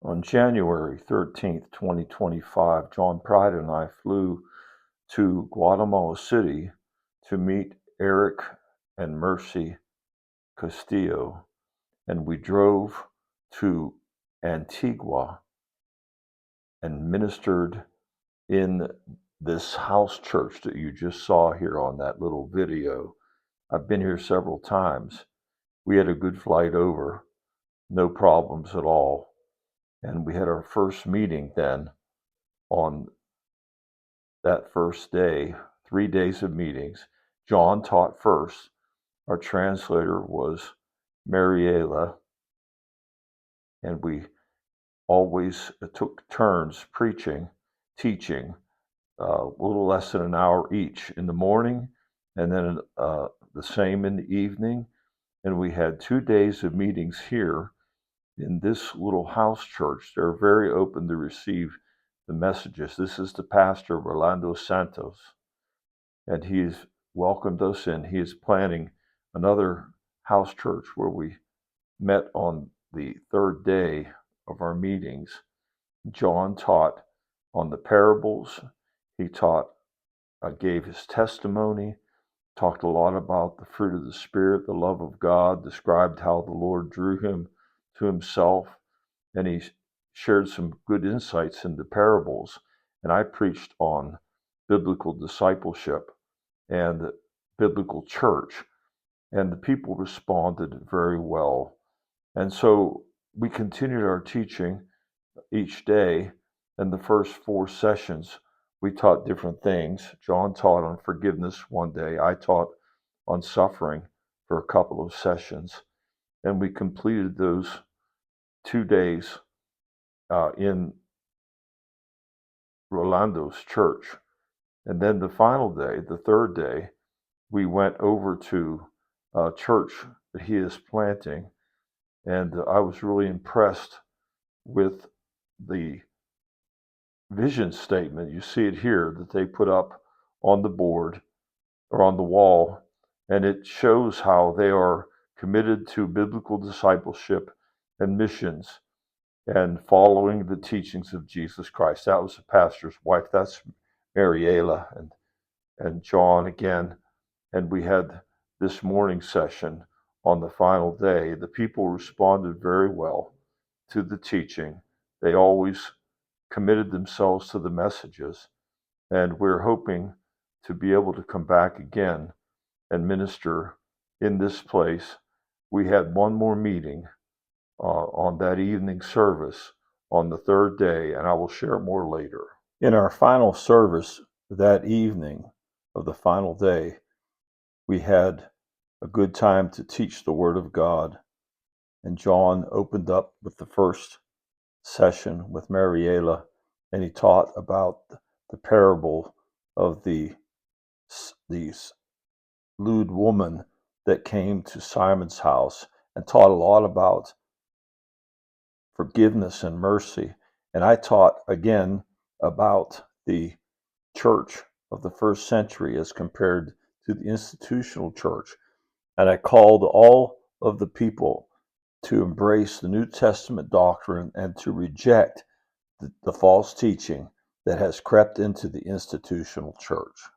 On January 13th, 2025, John Pride and I flew to Guatemala City to meet Eric and Mercy Castillo, and we drove to Antigua and ministered in this house church that you just saw here on that little video. I've been here several times. We had a good flight over, no problems at all. And we had our first meeting then on that first day, 3 days of meetings. John taught first. Our translator was Mariela, and we always took turns preaching, teaching, a little less than an hour each in the morning, and then the same in the evening. And we had 2 days of meetings here in this little house church. They're very open to receive the messages. This is the pastor, Rolando Santos, and he's welcomed us in. He is planning another house church where we met on the third day of our meetings. John taught on the parables. He taught, gave his testimony, talked a lot about the fruit of the Spirit, the love of God, described how the Lord drew him to himself, and he shared some good insights into parables. And I preached on biblical discipleship and biblical church, and the people responded very well. And so we continued our teaching each day. In the first 4 sessions, we taught different things. John taught on forgiveness one day. I taught on suffering for a couple of sessions. And we completed those 2 days in Rolando's church. And then the final day, the third day, we went over to a church that he is planting. And I was really impressed with the vision statement. You see it here that they put up on the board or on the wall, and it shows how they are committed to biblical discipleship and missions and following the teachings of Jesus Christ. That was the pastor's wife. That's Mariela and John again. And we had this morning session on the final day. The people responded very well to the teaching. They always committed themselves to the messages, and we're hoping to be able to come back again and minister in this place. We had one more meeting on that evening service on the third day, and I will share more later. In our final service that evening of the final day, we had a good time to teach the Word of God, and John opened up with the first session with Mariela, and he taught about the parable of the lewd woman that came to Simon's house, and taught a lot about forgiveness and mercy. And I taught again about the church of the first century as compared to the institutional church. And I called all of the people to embrace the New Testament doctrine and to reject the false teaching that has crept into the institutional church.